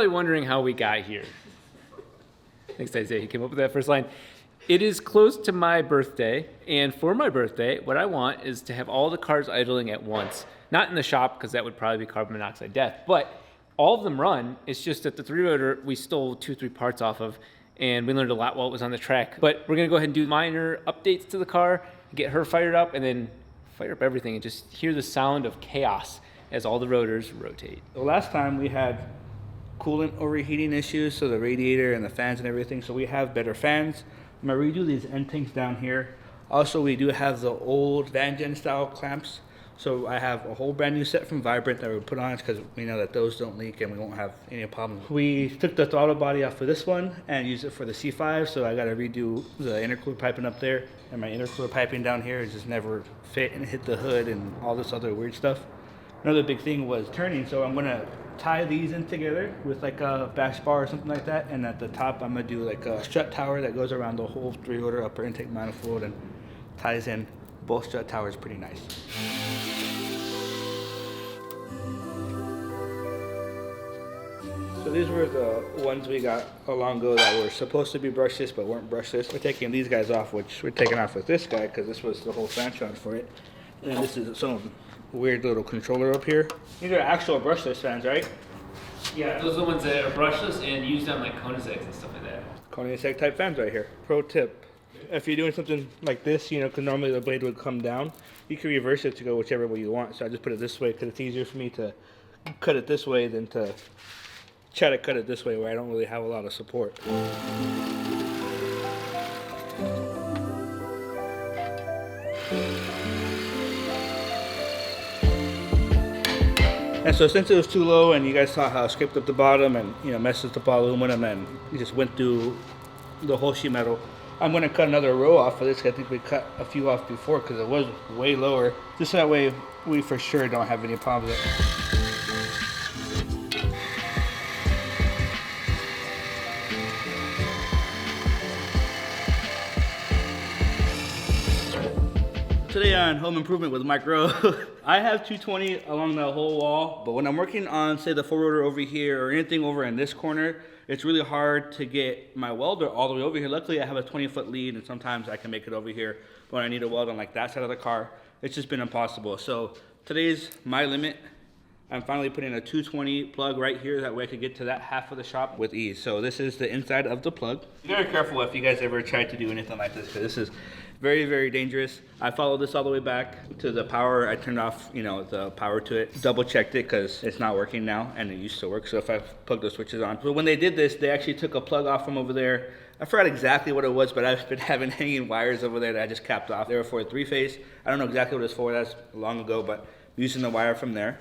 probably wondering how we got here. Thanks, Isaiah. He came up with that first line. It is close to my birthday, and for my birthday, what I want is to have all the cars idling at once. Not in the shop, because that would probably be carbon monoxide death, but all of them run. It's just that the 3-rotor, we stole 2-3 parts off of, and we learned a lot while it was on the track. But we're going to go ahead and do minor updates to the car, get her fired up, and then fire up everything and just hear the sound of chaos as all the rotors rotate. The last time we had coolant overheating issues, so the radiator and the fans and everything, so we have better fans. I'm gonna redo these end tanks down here. Also, we do have the old Van Gen style clamps, so I have a whole brand new set from Vibrant that we put on because we know that those don't leak and we won't have any problems. We took the throttle body off of this one and used it for the C5, so I gotta redo the intercooler piping up there, and my intercooler piping down here just never fit and hit the hood and all this other weird stuff. Another big thing was turning, so I'm gonna tie these in together with like a bash bar or something like that, and at the top I'm gonna do like a strut tower that goes around the whole 3-rotor upper intake manifold and ties in both strut towers pretty nice. So these were the ones we got a long ago that were supposed to be brushless but weren't brushless. We're taking these guys off, which we're taking off with this guy because this was the whole fan shot for it. And this is some weird little controller up here. These are actual brushless fans, right? Yeah, those are the ones that are brushless and used on like Koenigseggs and stuff like that. Koenigsegg type fans right here. Pro tip, if you're doing something like this, you know, because normally the blade would come down, you can reverse it to go whichever way you want. So I just put it this way because it's easier for me to cut it this way than to try to cut it this way where I don't really have a lot of support. And so since it was too low and you guys saw how it scraped up the bottom and, you know, messed up all aluminum and it just went through the whole sheet metal, I'm going to cut another row off of this. I think we cut a few off before because it was way lower. Just that way we for sure don't have any problems with it. Today on Home Improvement with Mike Rowe, I have 220 along the whole wall, but when I'm working on, say, the 4-rotor over here or anything over in this corner, it's really hard to get my welder all the way over here. Luckily, I have a 20-foot lead, and sometimes I can make it over here. But when I need a weld on like that side of the car, it's just been impossible. So today's my limit. I'm finally putting a 220 plug right here. That way I could get to that half of the shop with ease. So this is the inside of the plug. Be very careful if you guys ever try to do anything like this, because this is very, very dangerous. I followed this all the way back to the power. I turned off, you know, the power to it. Double checked it because it's not working now, and it used to work. So if I plug those switches on. So when they did this, they actually took a plug off from over there. I forgot exactly what it was, but I've been having hanging wires over there that I just capped off. They were for a 3-phase. I don't know exactly what it's for. That's long ago, but I'm using the wire from there.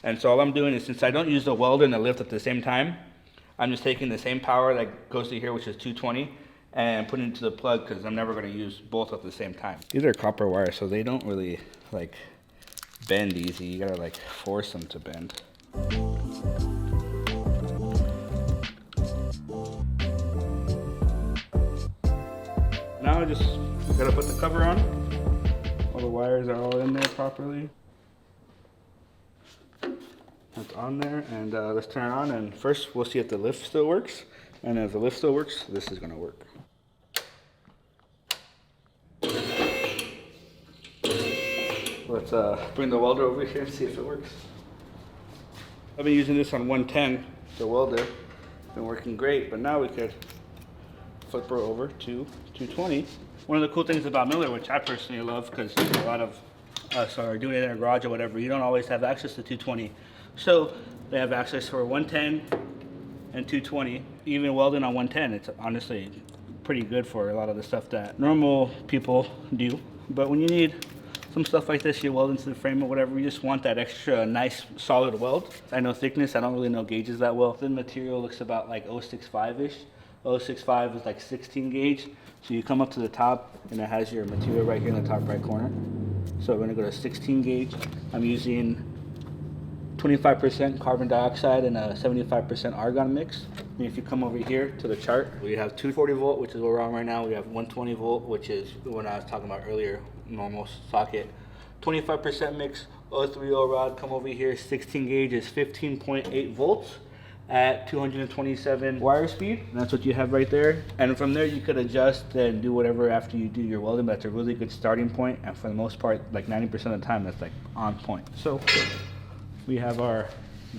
And so all I'm doing is, since I don't use the welder and the lift at the same time, I'm just taking the same power that goes to here, which is 220, and putting it into the plug because I'm never going to use both at the same time. These are copper wires, so they don't really like bend easy. You gotta like force them to bend. Now I just gotta put the cover on. All the wires are all in there properly. That's on there, and let's turn it on, and first we'll see if the lift still works, and if the lift still works, this is going to work. Let's bring the welder over here and see if it works. I've been using this on 110, the welder. Been working great, but now we could flip her over to 220. One of the cool things about Miller, which I personally love, because a lot of us are doing it in a garage or whatever, you don't always have access to 220. So they have access for 110 and 220. Even welding on 110, it's honestly pretty good for a lot of the stuff that normal people do. But when you need some stuff like this, you weld into the frame or whatever, you just want that extra nice solid weld. I know thickness, I don't really know gauges that well. The material looks about like 065-ish. 065 is like 16 gauge. So you come up to the top and it has your material right here in the top right corner. So we're gonna go to 16 gauge. I'm using 25% carbon dioxide and a 75% argon mix. And if you come over here to the chart, we have 240 volt, which is what we're on right now. We have 120 volt, which is what I was talking about earlier, normal socket. 25% mix, 030 rod, come over here, 16 gauge is 15.8 volts. at 227 wire speed. And that's what you have right there. And from there you could adjust and do whatever after you do your welding. That's a really good starting point. And for the most part, like 90% of the time, that's like on point. So we have our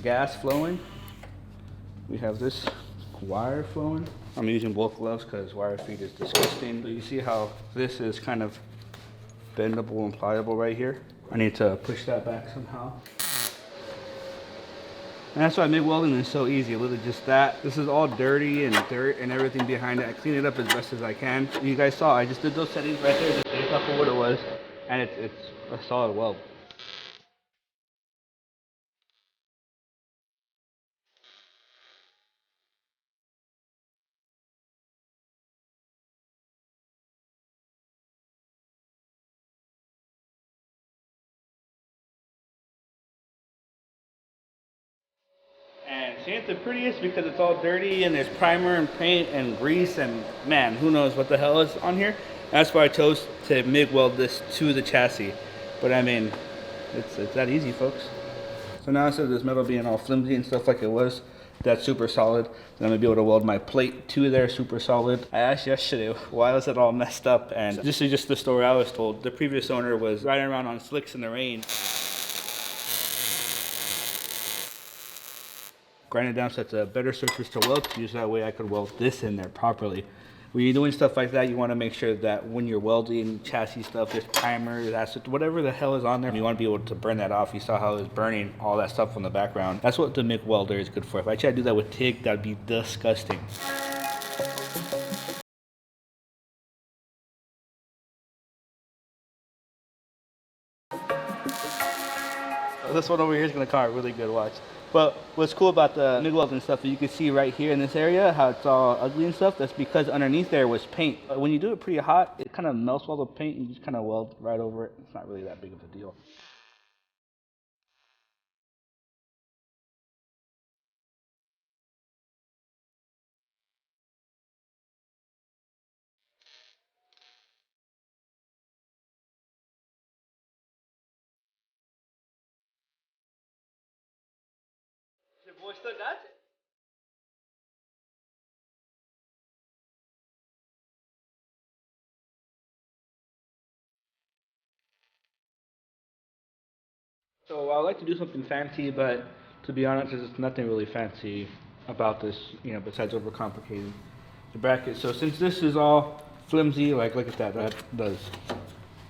gas flowing. We have this wire flowing. I'm using both gloves because wire feed is disgusting. So you see how this is kind of bendable and pliable right here. I need to push that back somehow. And that's why MIG welding is so easy. Literally just that. This is all dirty and dirt and everything behind it. I clean it up as best as I can. You guys saw, I just did those settings right there just based off of what it was. And it's a solid weld. And see, it's the prettiest because it's all dirty and there's primer and paint and grease and man, who knows what the hell is on here. That's why I chose to MIG weld this to the chassis. But I mean, it's that easy, folks. So now instead of this metal being all flimsy and stuff like it was, that's super solid. Then I'm gonna be able to weld my plate to there super solid. I asked yesterday, why was it all messed up? And this is just the story I was told. The previous owner was riding around on slicks in the rain. Grind it down so it's a better surface to weld to use. That way I could weld this in there properly. When you're doing stuff like that, you want to make sure that when you're welding chassis stuff, there's primer, that's whatever the hell is on there, you want to be able to burn that off. You saw how it was burning all that stuff on the background. That's what the MIG welder is good for. If I try to do that with TIG, that'd be disgusting. This one over here is going to come out really good, watch. But what's cool about the MIG welding stuff is you can see right here in this area how it's all ugly and stuff. That's because underneath there was paint. When you do it pretty hot, it kind of melts all the paint and you just kind of weld right over it. It's not really that big of a deal. Your boy still got it. So I would like to do something fancy, but to be honest, there's nothing really fancy about this, you know, besides overcomplicating the bracket. So since this is all flimsy, like look at that, that does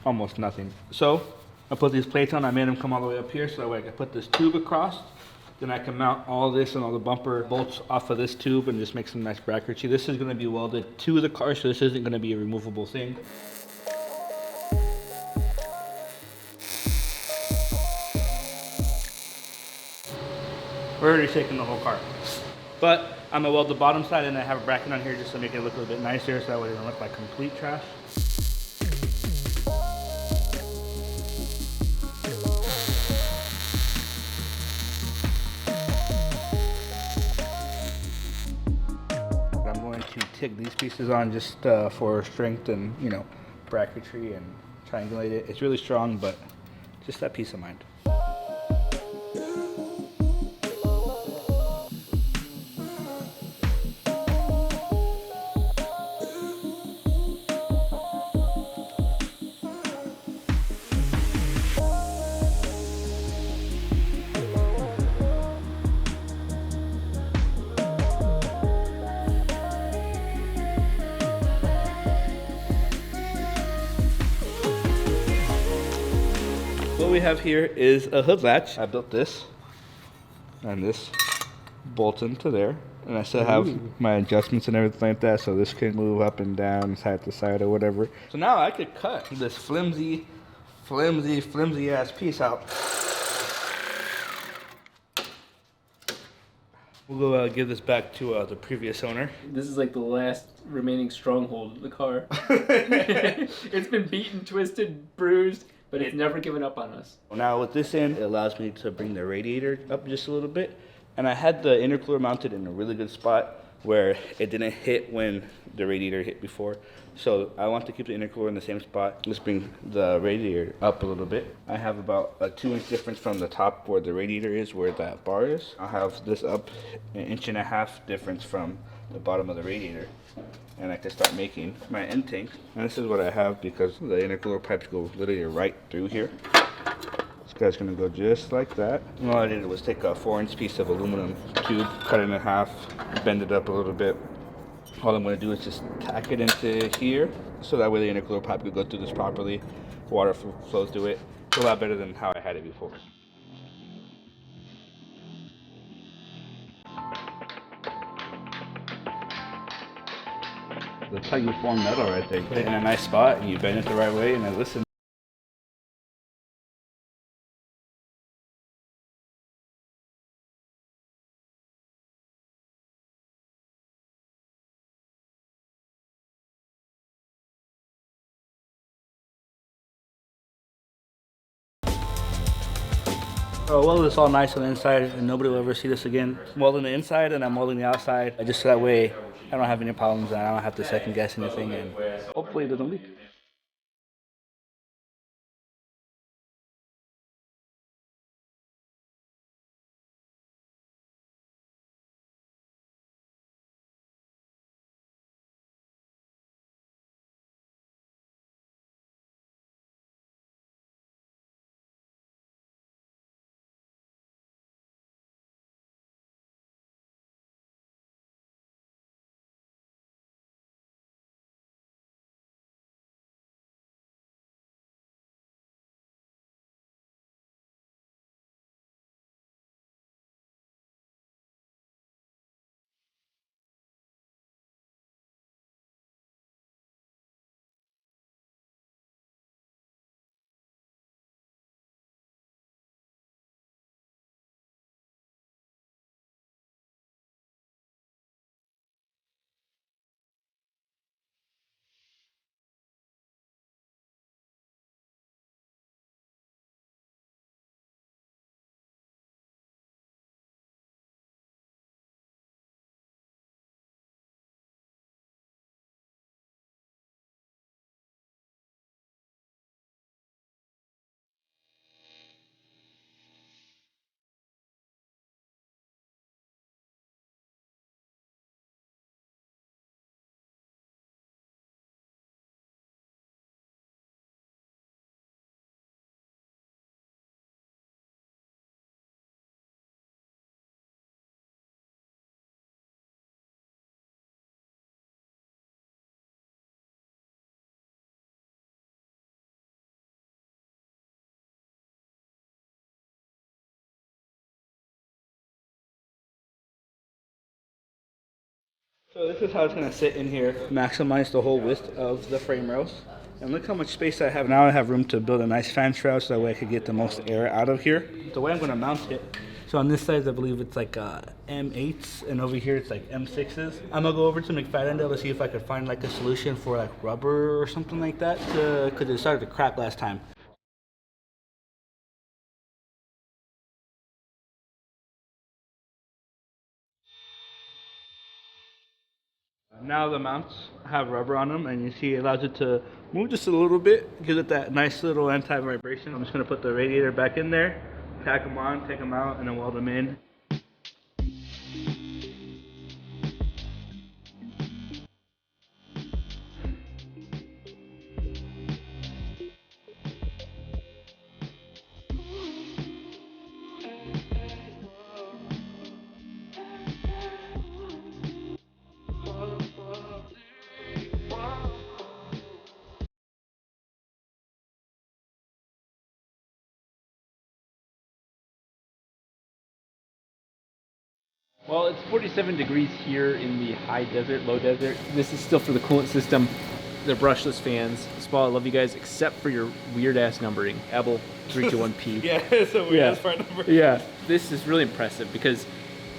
almost nothing. So I put these plates on, I made them come all the way up here so that way I can put this tube across. Then I can mount all this and all the bumper bolts off of this tube and just make some nice bracketry. This is going to be welded to the car, so this isn't going to be a removable thing. We're already taking the whole car. But I'm gonna weld the bottom side and I have a bracket on here just to make it look a little bit nicer so that way it doesn't look like complete trash. I'm going to TIG these pieces on just for strength and, you know, bracketry and triangulate it. It's really strong, but just that peace of mind. What we have here is a hood latch. I built this and this bolts into there, and I still have my adjustments and everything like that, so this can move up and down, side to side or whatever. So now I could cut this flimsy ass piece out. We'll go give this back to the previous owner. This is like the last remaining stronghold of the car. It's been beaten, twisted, bruised, but it's never given up on us. Now with this in, it allows me to bring the radiator up just a little bit. And I had the intercooler mounted in a really good spot. where it didn't hit when the radiator hit before. So I want to keep the intercooler in the same spot. Let's bring the radiator up a little bit. I have about a 2-inch difference from the top where the radiator is, where that bar is. I'll have this up 1.5 inches difference from the bottom of the radiator. And I can start making my end tank. And this is what I have because the intercooler pipes go literally right through here. This guy's gonna go just like that. And all I did was take a 4-inch piece of aluminum tube, cut it in half, bend it up a little bit. All I'm gonna do is just tack it into here, so that way the intercooler pipe could go through this properly. Water flows through it. It's a lot better than how I had it before. That's how you form metal right there. You put it in a nice spot and you bend it the right way and then listen. Weld this all nice on the inside and nobody will ever see this again. I'm welding the inside and I'm welding the outside. Just so that way I don't have any problems and I don't have to second guess anything and hopefully it doesn't leak. So this is how it's going to sit in here, maximize the whole width of the frame rails. And look how much space I have now. I have room to build a nice fan shroud so that way I could get the most air out of here. The way I'm going to mount it, so on this side I believe it's like M8s and over here it's like M6s. I'm going to go over to McFadden to see if I could find like a solution for like rubber or something like that because it started to crack last time. Now the mounts have rubber on them and you see it allows it to move just a little bit, gives it that nice little anti-vibration. I'm just going to put the radiator back in there, tack them on, take them out, and then weld them in. Well, it's 47 degrees here in the high desert, low desert. This is still for the coolant system. They're brushless fans. Spall, I love you guys, except for your weird ass numbering. Abel 321P. Yeah, it's a weird ass part number. Yeah, this is really impressive because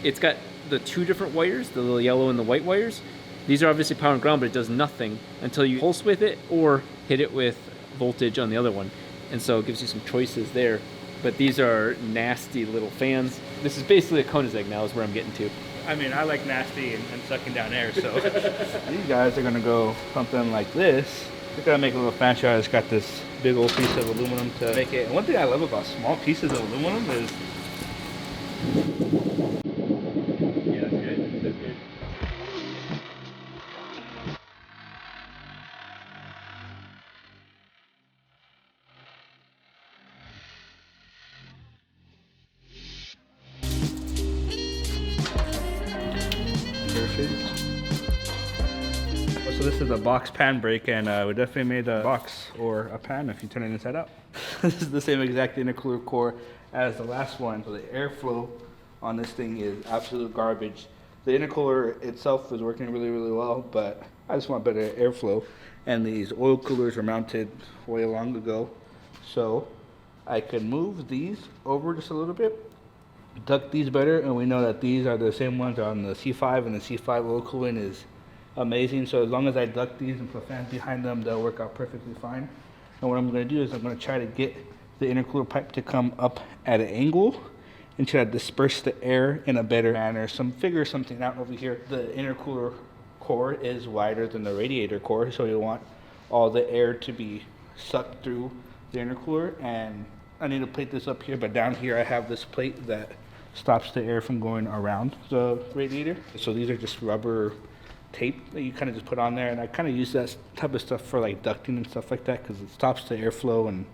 it's got the two different wires, the little yellow and the white wires. These are obviously power and ground, but it does nothing until you pulse with it or hit it with voltage on the other one. And so it gives you some choices there. But these are nasty little fans. This is basically a Koenigsegg now is where I'm getting to. I mean, I like nasty and sucking down air, so. These guys are gonna go something like this. They're gonna make a little fancier. I just got this big old piece of aluminum to make it. And one thing I love about small pieces of aluminum is. Yeah, that's good. That's good. Perfect. So this is a box pan brake, and we definitely made a box or a pan if you turn it inside out. This is the same exact intercooler core as the last one. So the airflow on this thing is absolute garbage. The intercooler itself is working really, really well, but I just want better airflow. And these oil coolers were mounted way long ago, so I could move these over just a little bit, duct these better, and we know that these are the same ones on the C5, and the C5 oil cooling is amazing. So as long as I duct these and put fans behind them, they'll work out perfectly fine. And what I'm going to do is I'm going to try to get the intercooler pipe to come up at an angle and try to disperse the air in a better manner. Figure something out over here. The intercooler core is wider than the radiator core, so you want all the air to be sucked through the intercooler. And I need to plate this up here, but down here I have this plate that stops the air from going around the radiator. So these are just rubber tape that you kind of just put on there, and I kind of use that type of stuff for like ducting and stuff like that because it stops the airflow and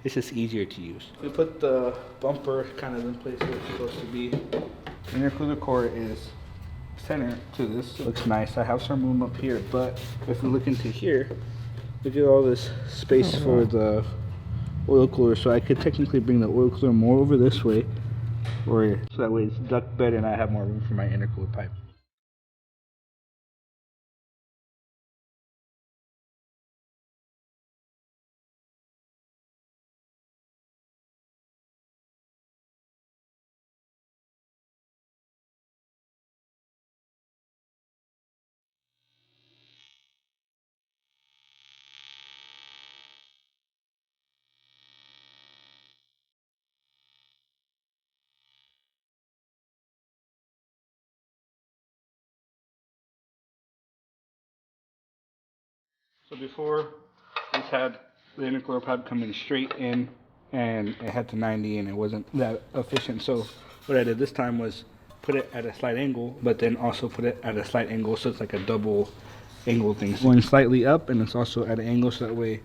it's just easier to use. We put the bumper kind of in place where it's supposed to be. Intercooler core is center to this. It looks nice. I have some room up here, but if we look into here, look at all this space for the oil cooler. So I could technically bring the oil cooler more over this way, or so that way it's duct better and I have more room for my intercooler pipe. So before, this had the intercooler pipe coming straight in, and it had to 90, and it wasn't that efficient. So what I did this time was put it at a slight angle, but then also put it at a slight angle, so it's like a double angle thing. So going slightly up, and it's also at an angle, so that way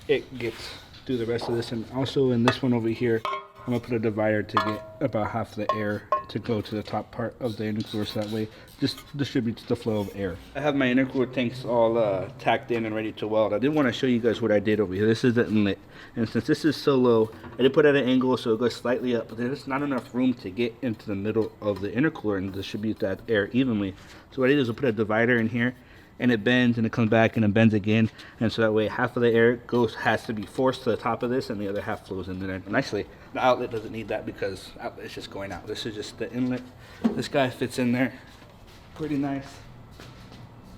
it gets through the rest of this. And also in this one over here, I'm gonna put a divider to get about half the air to go to the top part of the intercooler, so that way just distributes the flow of air. I have my intercooler tanks all tacked in and ready to weld. I did want to show you guys what I did over here. This is the inlet, and since this is so low, I did put it at an angle so it goes slightly up, but there's not enough room to get into the middle of the intercooler and distribute that air evenly. So what I did is I put a divider in here, and it bends and it comes back and it bends again, and so that way half of the air has to be forced to the top of this and the other half flows in there nicely. The outlet doesn't need that because outlet's just going out. This is just the inlet. This guy fits in there pretty nice.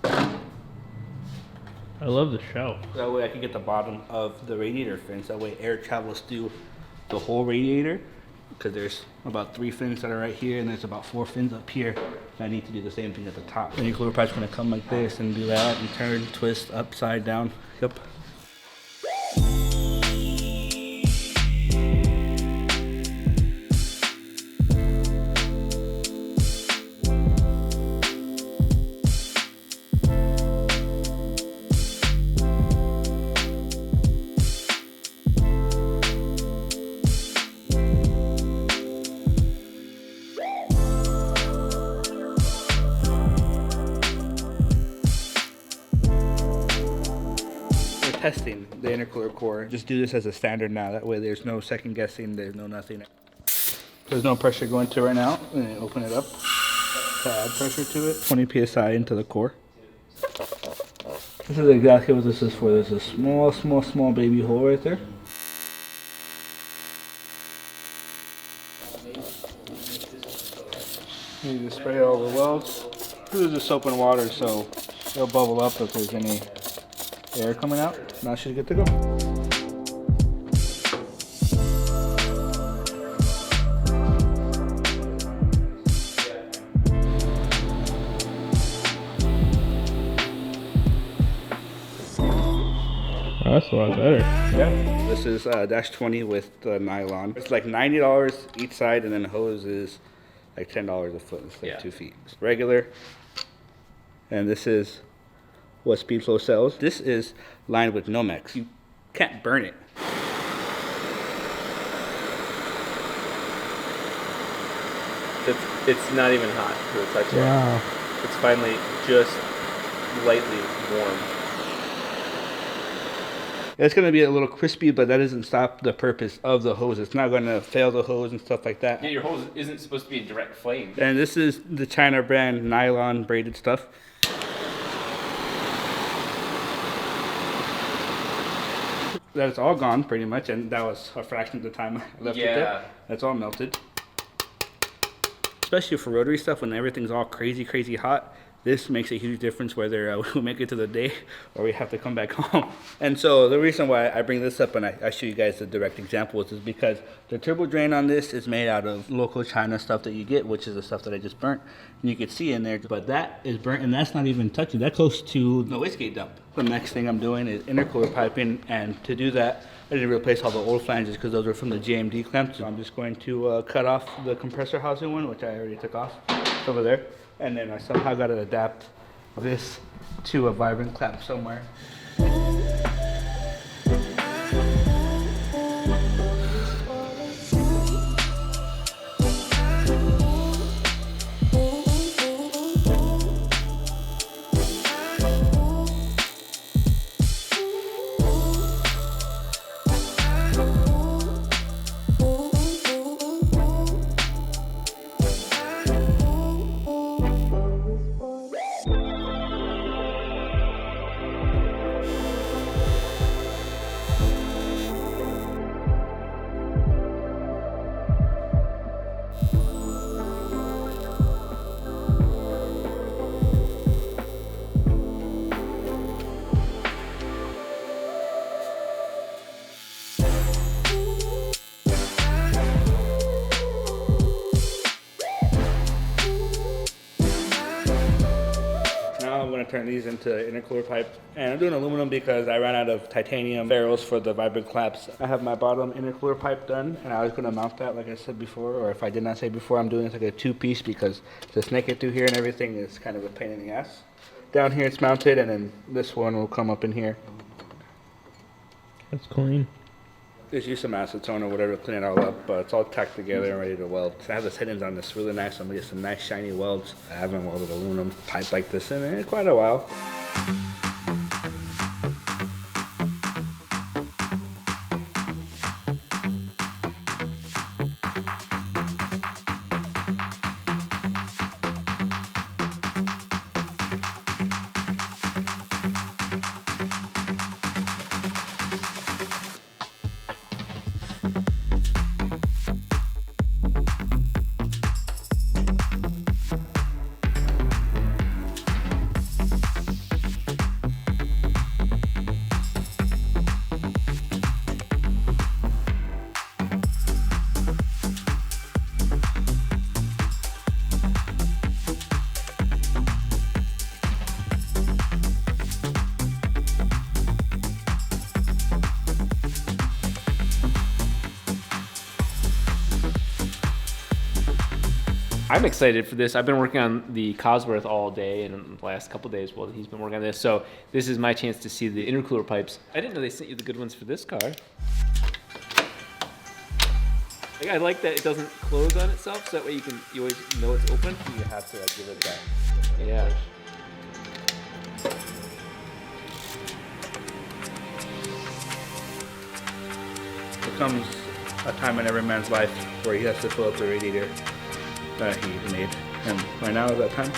I love the shelf. That way I can get the bottom of the radiator fins. That way air travels through the whole radiator, because there's about 3 fins that are right here, and there's about 4 fins up here. And I need to do the same thing at the top. The intercooler pipe's gonna come like this and do that and turn, twist, upside down. Yep. Testing the intercooler core. Just do this as a standard now. That way there's no second guessing, there's no nothing. There's no pressure going to it right now. And open it up to add pressure to it. 20 psi into the core. This is exactly what this is for. There's a small baby hole right there. You need to spray all the welds. This is just soap and water, so it'll bubble up if there's any air coming out. Now she's good to go. that's a lot better. Yeah. This is dash 20 with the nylon. It's like $90 each side, and then the hose is like $10 a foot. It's like 2 feet. It's regular. And this is what Speedflow sells. This is lined with Nomex. You can't burn it. It's not even hot to the touch yet. Wow. It's finally just lightly warm. It's going to be a little crispy, but that doesn't stop the purpose of the hose. It's not going to fail the hose and stuff like that. Yeah, your hose isn't supposed to be in direct flame. And this is the China brand nylon braided stuff. That's all gone pretty much, and that was a fraction of the time I left it there. That's all melted. Especially for rotary stuff, when everything's all crazy hot, this makes a huge difference whether we make it to the day or we have to come back home. And so the reason why I bring this up and I show you guys the direct examples is because the turbo drain on this is made out of local China stuff that you get, which is the stuff that I just burnt. And you can see in there, but that is burnt and that's not even touching. That close to the wastegate dump. The next thing I'm doing is intercooler piping, and to do that, I didn't replace all the old flanges because those were from the GMD clamps. So I'm just going to cut off the compressor housing one, which I already took off. It's over there. And then I somehow got to adapt this to a vibrant clamp somewhere. I'm going to turn these into intercooler pipe, and I'm doing aluminum because I ran out of titanium barrels for the vibrant clamps. I have my bottom intercooler pipe done, and I was going to mount that like I said before, or if I did not say before, I'm doing this like a 2-piece because to snake it through here and everything is kind of a pain in the ass. Down here it's mounted, and then this one will come up in here. That's clean. Just use some acetone or whatever to clean it all up, but it's all tacked together and ready to weld. So I have the settings on this really nice. I'm gonna get some nice shiny welds. I haven't welded aluminum pipe like this in quite a while. I'm excited for this. I've been working on the Cosworth all day, and the last couple days, well, he's been working on this. So this is my chance to see the intercooler pipes. I didn't know they sent you the good ones for this car. I like that it doesn't close on itself, so that way you always know it's open. You have to give it that. Yeah. There comes a time in every man's life where he has to fill up the radiator that he made, and right now is that time.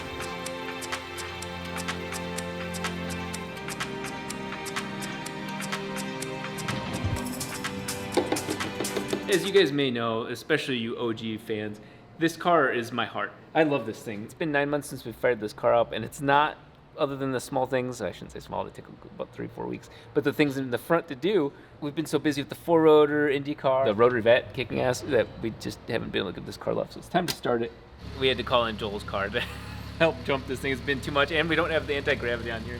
As you guys may know, especially you OG fans, this car is my heart. I love this thing. It's been 9 months since we fired this car up, and it's not, other than the small things, I shouldn't say small, they take about 3-4 weeks, but the things in the front to do, we've been so busy with the 4-rotor, IndyCar, the rotary vet kicking ass, that we just haven't been able to get this car left, so it's time to start it. We had to call in Joel's car to help jump this thing. It's been too much, and we don't have the anti-gravity on here.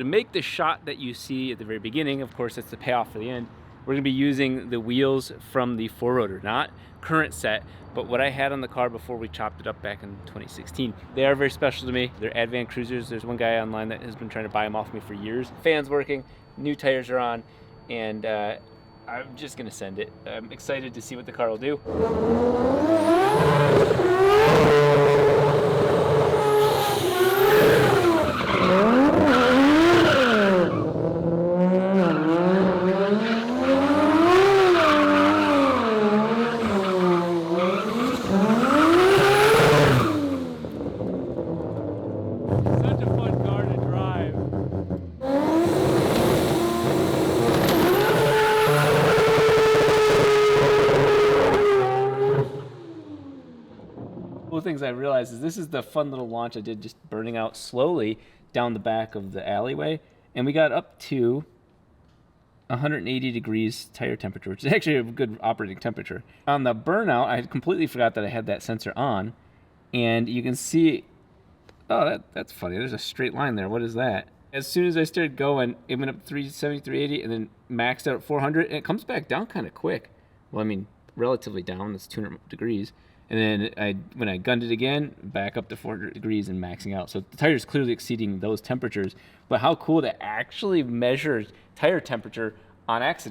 make the shot that you see at the very beginning, of course, that's the payoff for the end, we're gonna be using the wheels from the 4-rotor, not current set, but what I had on the car before we chopped it up back in 2016. They are very special to me. They're Advan Cruisers. There's one guy online that has been trying to buy them off me for years. Fans working, new tires are on, and I'm just gonna send it. I'm excited to see what the car will do. Such a fun car to drive. Cool things I realized is this is the fun little launch I did, just burning out slowly down the back of the alleyway, and we got up to 180 degrees tire temperature, which is actually a good operating temperature. On the burnout, I had completely forgot that I had that sensor on, and you can see, oh, that's funny. There's a straight line there. What is that? As soon as I started going, it went up 370, 380, and then maxed out at 400, and it comes back down kind of quick. Well, I mean, relatively down. It's 200 degrees. And then when I gunned it again, back up to 400 degrees and maxing out. So the tire is clearly exceeding those temperatures. But how cool to actually measure tire temperature on accident.